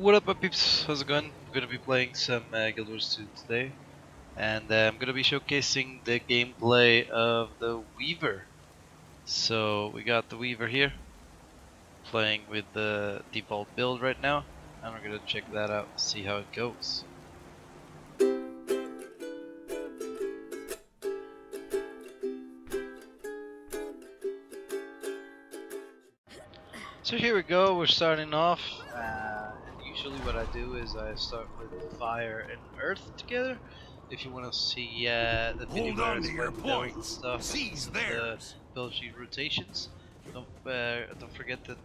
What up, my peeps? How's it going? I'm gonna be playing some Guild Wars 2 today, and I'm gonna be showcasing the gameplay of the Weaver. So we got the Weaver here, playing with the default build right now, and we're gonna check that out, see how it goes. So here we go. We're starting off. Usually what I do is I start with fire and earth together. If you want to see the video where I explain builds and stuff, some of the build sheet rotations, don't forget that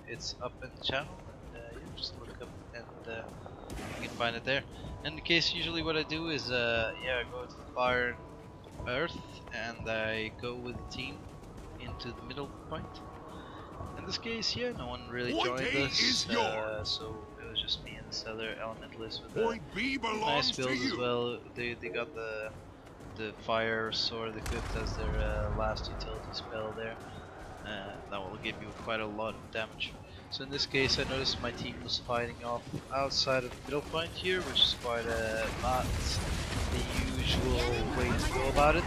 it's up in the channel, and yeah, just look up and you can find it there. In the case, usually what I do is yeah, I go with fire and earth, and I go with the team into the middle point. In this case, yeah, no one really joined us, so it was just me and this other elementalist with a nice build as well. They got the fire sword equipped as their last utility spell there. That will give you quite a lot of damage. So in this case, I noticed my team was fighting off outside of the middle point here, which is quite not the usual way to go about it.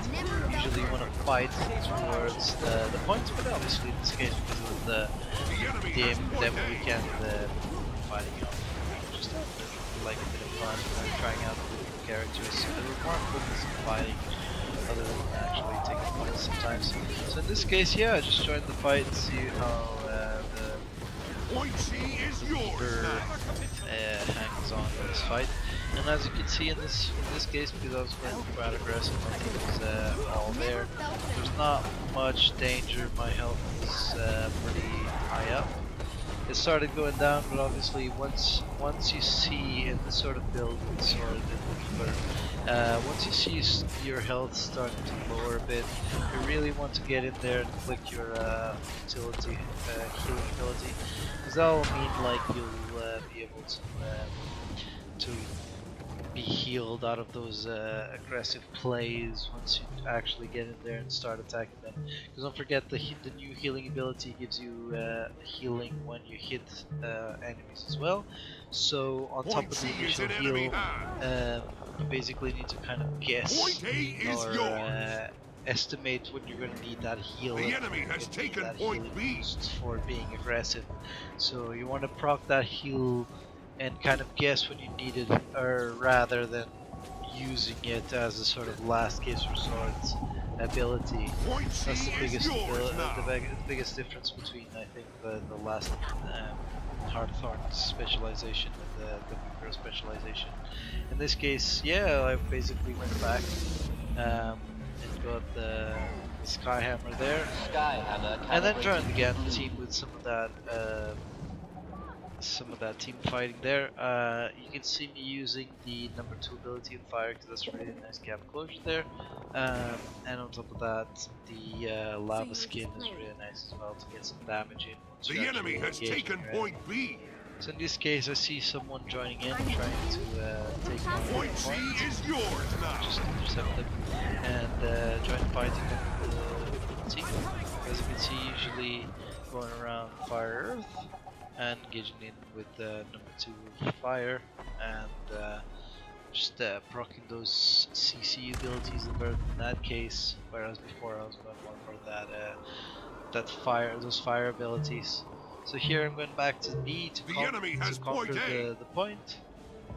Usually you want to fight towards the points, but obviously in this case, because of the demo weekend, fighting off just like a bit of fun, trying out the different characters. So there were more focus on fighting other than actually taking points sometimes. So in this case, yeah, I just joined the fight and see how the Weaver hangs on in this fight. And as you can see in this case, because I was playing quite aggressive, my team was all there. There's not much danger. My health is pretty high up. It started going down, but obviously once you see in this sort of build, once you see your health starting to lower a bit, you really want to get in there and click your utility, healing ability, because that will mean like you'll be able to be healed out of those aggressive plays once you actually get in there and start attacking them. Because don't forget, the new healing ability gives you healing when you hit enemies as well. So on top of the initial heal, you basically need to kind of guess or estimate when you're going to need that heal. The enemy has taken point B for being aggressive. So you want to proc that heal and kind of guess when you need it, or rather than using it as a sort of last case resort ability. That's the biggest difference between, I think, the last Hardthorn specialization and the Weaver specialization. In this case, yeah, I basically went back and got the Skyhammer there, and then joined again the team with some of that team fighting there. You can see me using the number 2 ability in fire, because that's really nice gap closure there. And on top of that, the lava skin is really nice as well to get some damage in. The enemy has taken point B. So in this case, I see someone joining in, trying to take point C is yours now. Just intercept them and join fighting with the team. As you can see, usually going around fire earth and engaging in with number 2 fire, and just proccing those CC abilities in that case, whereas before I was going more for those fire abilities. So here I'm going back to B to conquer the point,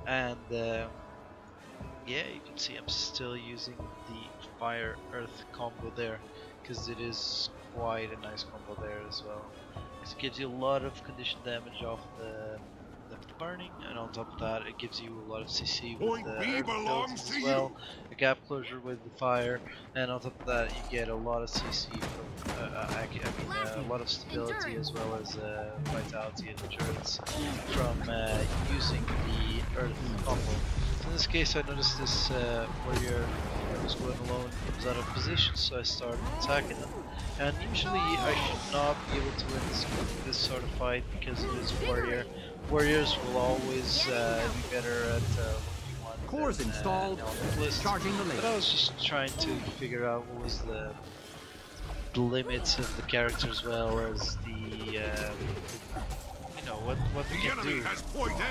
and yeah, you can see I'm still using the fire earth combo there, because it is quite a nice combo there as well. It gives you a lot of condition damage off the burning, and on top of that, it gives you a lot of CC with the earth abilities as well, a gap closure with the fire, and on top of that, you get a lot of CC from, a lot of stability as well as vitality and endurance from using the earth combo. So in this case, I noticed this warrior was going alone. He was out of position, so I started attacking him. And usually I should not be able to win this sort of fight, because it is warrior. Warriors will always be better at what you want. Cores installed. Charging the but I was just trying to figure out what was the limits of the character, as well as the know what we The can enemy do. has point A.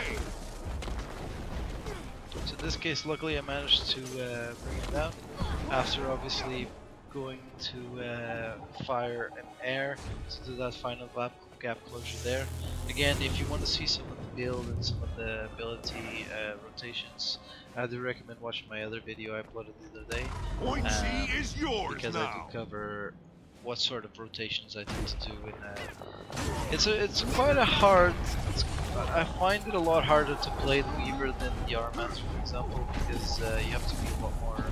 So in this case, luckily I managed to bring it down after obviously going to fire and air to do that final gap closure there. Again, if you want to see some of the build and some of the ability rotations, I do recommend watching my other video I uploaded the other day. Point C is yours because now. I do cover what sort of rotations I tend to do in it's quite a hard I find it a lot harder to play the Weaver than the Armaster, for example, because you have to be a lot more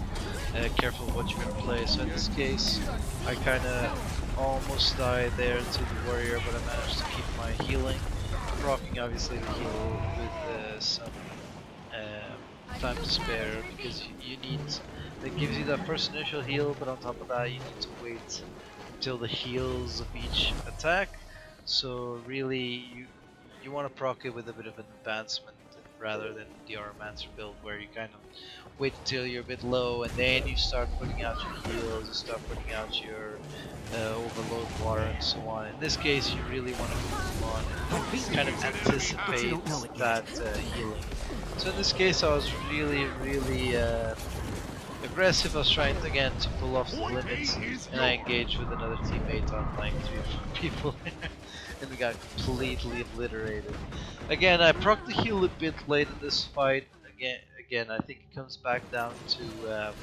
careful what you're going to play. So in this case, I kind of almost died there to the Warrior, but I managed to keep my healing, rocking obviously the heal with some time to spare, because you need, it gives you that first initial heal, but on top of that you need to wait until the heals of each attack. So really you want to proc it with a bit of an advancement rather than the Armaster build where you kind of wait until you're a bit low and then you start putting out your heals, you start putting out your overload water and so on. In this case you really want to move on and kind of anticipate that healing. So in this case I was really aggressive. I was trying again to pull off the limits, and I engaged with another teammate on like 3 or 4 people and we got completely obliterated. Again, I proc the heal a bit late in this fight. Again, I think it comes back down to that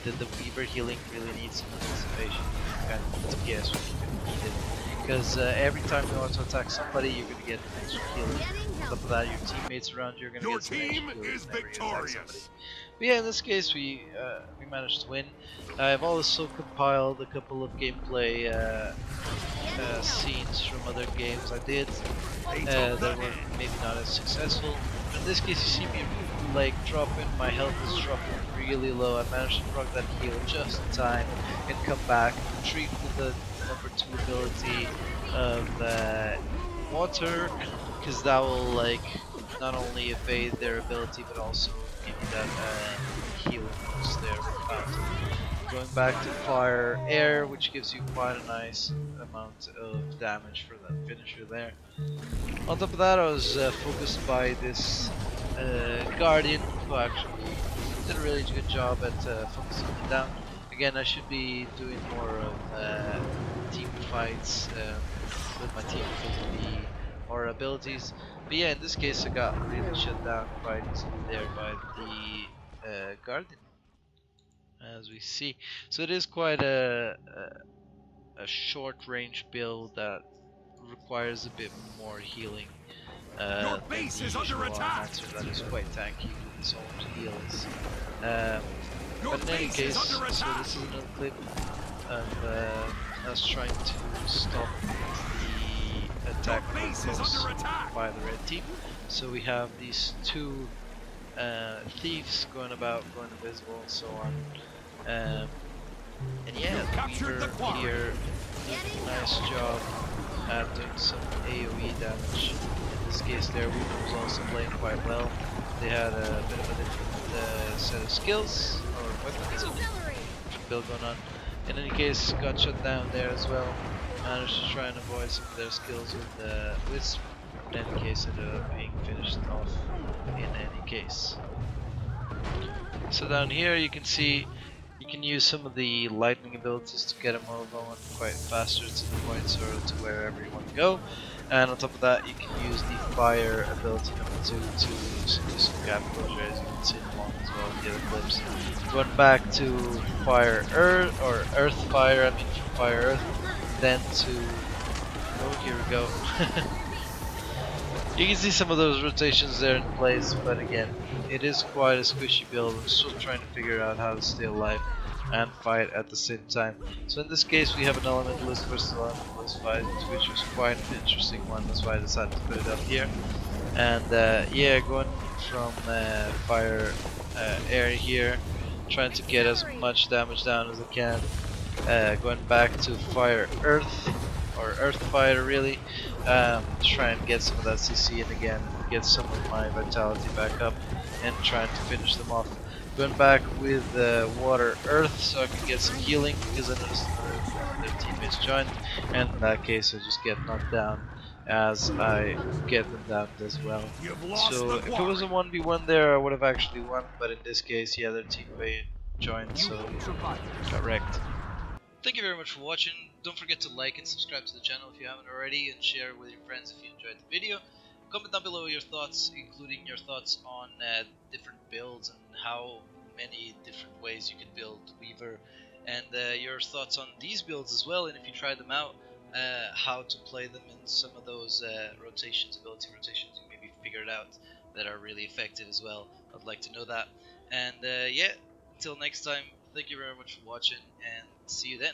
the Weaver healing really needs some anticipation. You kind of need to guess when you're going to need it, because every time you want to attack somebody, you're going to get an extra healing. On top of that, your teammates around you are going to get some extra healing whenever you attack somebody. But yeah, in this case we managed to win. I've also compiled a couple of gameplay scenes from other games I did that were maybe not as successful. In this case you see me like dropping, my health is dropping really low. I managed to proc that heal just in time and come back, retreat with the number 2 ability of water, because that will like not only evade their ability but also give you that healing boost there with fountain. Going back to fire air, which gives you quite a nice amount of damage for that finisher there. On top of that, I was focused by this Guardian, who actually did a really good job at focusing me down. Again, I should be doing more of team fights with my team because of the more abilities. But yeah, in this case I got really shut down quite easily there by the Guardian, as we see. So it is quite a short range build that requires a bit more healing Your base is under attack. That is quite tanky with its own heals. But in any case, so this is another clip of us trying to stop the attack by the red team. So we have these 2 thieves going about, going invisible and so on. And yeah, the Weaver here did a nice job at doing some AoE damage. In this case their Weaver was also playing quite well. They had a bit of a different set of skills, or weapons, different build going on. In any case, got shut down there as well. Managed to try and avoid some of their skills with the Wisp. In any case, ended up being finished off in any case. So down here you can see you can use some of the lightning abilities to get them all going quite faster to the points or to wherever you want to go. And on top of that you can use the fire ability number 2 to do some gap closure, as you can see along as well in the other clips. Going back to fire earth, or earth fire, I mean fire earth, then to, oh here we go. You can see some of those rotations there in place, but again, it is quite a squishy build. I'm still trying to figure out how to stay alive and fight at the same time. So in this case we have an elementalist versus elementalist fight, which was quite an interesting one. That's why I decided to put it up here. And yeah, going from fire air here, trying to get as much damage down as I can. Going back to fire earth, or earth fire really, try and get some of that CC and again get some of my vitality back up and trying to finish them off. Going back with water earth so I can get some healing, because I noticed their teammates joined, and in that case I just get knocked down as I get them down as well. You've lost So the if it was a quarry. 1v1 there, I would have actually won, but in this case, yeah, their teammate joined, You so won't survive. got wrecked. Thank you very much for watching. Don't forget to like and subscribe to the channel if you haven't already, and share with your friends if you enjoyed the video. Comment down below your thoughts, including your thoughts on different builds and how many different ways you can build Weaver, and your thoughts on these builds as well, and if you try them out, how to play them in some of those rotations, ability rotations you maybe figured out that are really effective as well. I'd like to know that. And yeah, until next time, thank you very much for watching, and see you then.